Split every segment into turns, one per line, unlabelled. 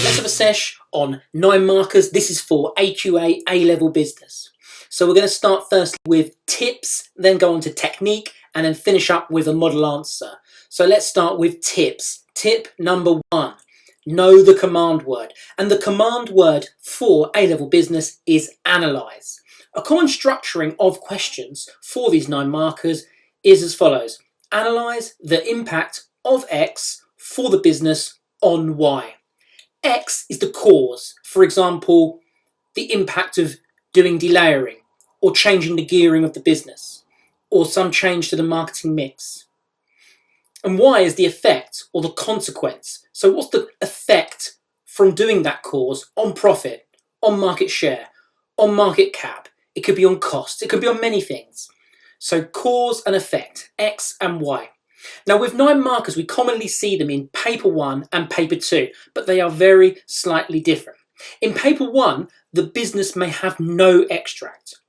Let's have a sesh on 9 markers. This is for AQA A-level business. So we're going to start first with tips, then go on to technique, and then finish up with a model answer. So let's start with tips. Tip number 1, know the command word. And the command word for A-level business is analyze. A common structuring of questions for these 9 markers is as follows. Analyze the impact of X for the business on Y. X is the cause, for example, the impact of doing delayering or changing the gearing of the business or some change to the marketing mix. And Y is the effect or the consequence. So what's the effect from doing that cause on profit, on market share, on market cap? It could be on cost, it could be on many things. So cause and effect, X and Y. Now with 9 markers, we commonly see them in paper 1 and paper 2, but they are very slightly different. In paper 1, the business may have no extract.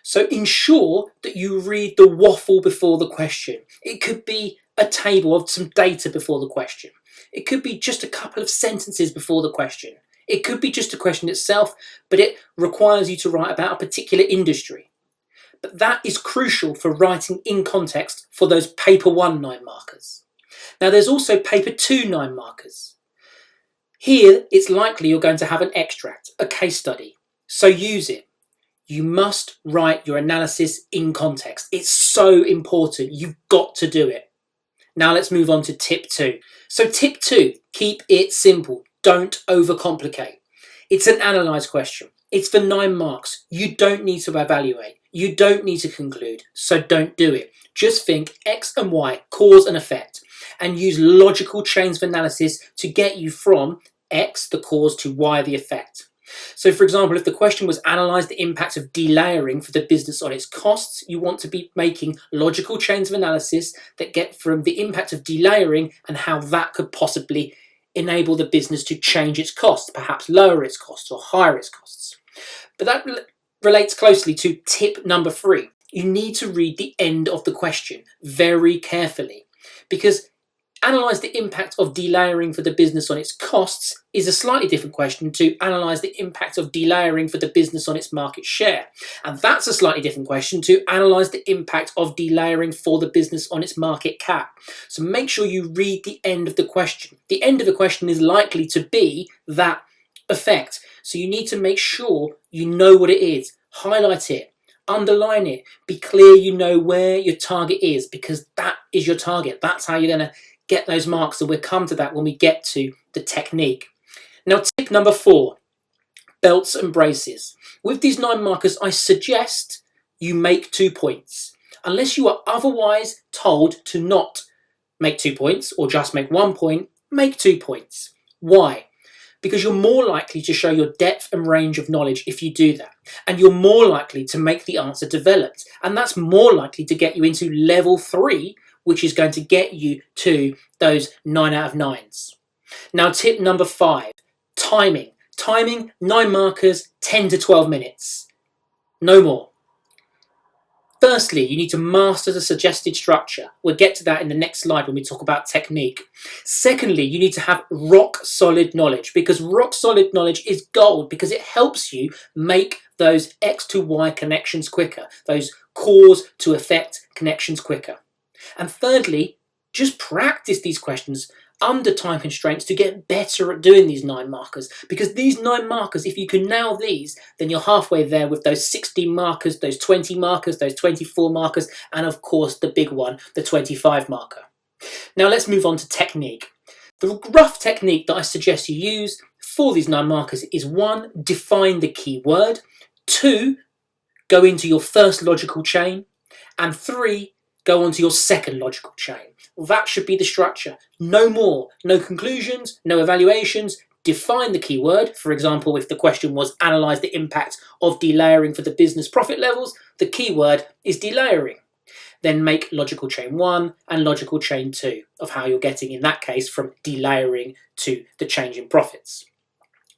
So ensure that you read the waffle before the question. It could be a table of some data before the question. It could be just a couple of sentences before the question. It could be just a question itself, but it requires you to write about a particular industry. But that is crucial for writing in context for those paper 1 9 markers. Now there's also paper 2 9 markers. Here it's likely you're going to have an extract, a case study, so use it. You must write your analysis in context. It's so important, you've got to do it. Now let's move on to tip 2. So tip 2, keep it simple, don't overcomplicate. It's an analyze question. It's for 9 marks. You don't need to evaluate. You don't need to conclude, so don't do it. Just think X and Y, cause and effect, and use logical chains of analysis to get you from X, the cause, to Y, the effect. So for example, if the question was analyze the impact of delayering for the business on its costs, you want to be making logical chains of analysis that get from the impact of delayering and how that could possibly enable the business to change its costs, perhaps lower its costs or higher its costs. But that relates closely to tip number 3. You need to read the end of the question very carefully, because analyze the impact of delayering for the business on its costs is a slightly different question to analyze the impact of delayering for the business on its market share. And that's a slightly different question to analyze the impact of delayering for the business on its market cap. So make sure you read the end of the question. The end of the question is likely to be that effect. So you need to make sure you know what it is, highlight it, underline it, be clear you know where your target is, because that is your target. That's how you're going to get those marks, and we'll come to that when we get to the technique. Now tip number 4, belts and braces. With these 9 markers, I suggest you make 2 points. Unless you are otherwise told to not make 2 points or just make 1 point, make 2 points. Why? Because you're more likely to show your depth and range of knowledge if you do that. And you're more likely to make the answer developed. And that's more likely to get you into level 3, which is going to get you to those 9 out of 9s. Now tip number 5, timing. Timing, 9 markers, 10 to 12 minutes. No more. Firstly, you need to master the suggested structure. We'll get to that in the next slide when we talk about technique. Secondly, you need to have rock solid knowledge, because rock solid knowledge is gold, because it helps you make those X to Y connections quicker, those cause to effect connections quicker. And thirdly, just practice these questions under time constraints to get better at doing these 9 markers, because these 9 markers, if you can nail these, then you're halfway there with those 16 markers, those 20 markers, those 24 markers, and of course the big one, the 25 marker. Now let's move on to technique. The rough technique that I suggest you use for these 9 markers is 1, define the key word, 2, go into your first logical chain, and 3, go on to your second logical chain. That should be the structure. No more, no conclusions, no evaluations. Define the keyword. For example, if the question was analyze the impact of delayering for the business profit levels, the keyword is delayering. Then make logical chain 1 and logical chain 2 of how you're getting, in that case, from delayering to the change in profits.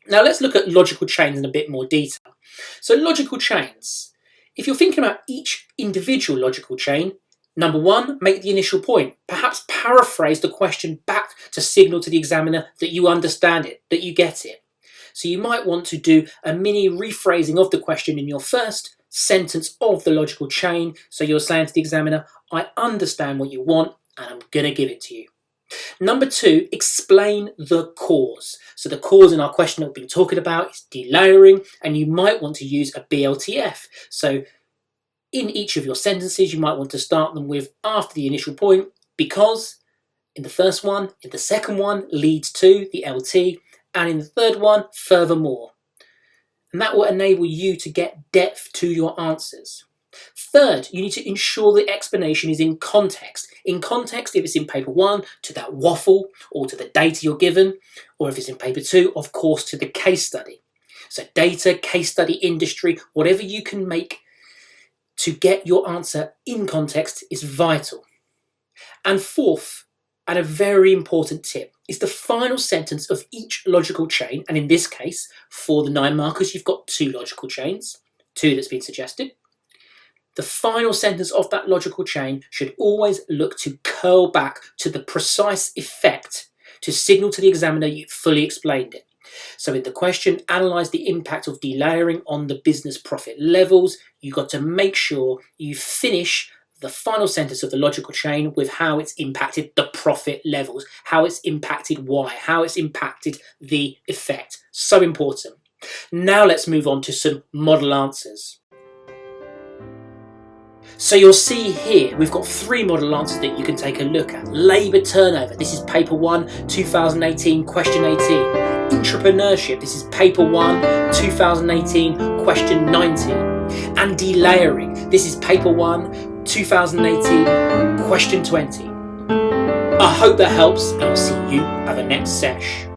Now let's look at logical chains in a bit more detail. So logical chains. If you're thinking about each individual logical chain, Number one, make the initial point. Perhaps paraphrase the question back to signal to the examiner that you understand it, that you get it. So you might want to do a mini rephrasing of the question in your first sentence of the logical chain. So you're saying to the examiner, I understand what you want and I'm going to give it to you. Number two, explain the cause. So the cause in our question that we've been talking about is delayering, and you might want to use a BLTF. So in each of your sentences, you might want to start them with after the initial point, because in the first one, in the second one, leads to the LT, and in the third one, furthermore. And that will enable you to get depth to your answers. Third, you need to ensure the explanation is in context. In context, if it's in paper one, to that waffle or to the data you're given, or if it's in paper two, of course, to the case study. So data, case study, industry, whatever you can make to get your answer in context is vital. And fourth, and a very important tip, is the final sentence of each logical chain. And in this case, for the 9 markers, you've got 2 logical chains, 2 that's been suggested. The final sentence of that logical chain should always look to curl back to the precise effect to signal to the examiner you've fully explained it. So in the question, analyse the impact of delayering on the business profit levels. You've got to make sure you finish the final sentence of the logical chain with how it's impacted the profit levels, how it's impacted why, how it's impacted the effect. So important. Now let's move on to some model answers. So you'll see here, we've got 3 model answers that you can take a look at. Labour turnover, this is paper 1, 2018, question 18. Entrepreneurship, this is paper 1, 2018, question 19. And delayering, this is paper 1, 2018, question 20. I hope that helps, and I'll see you at the next sesh.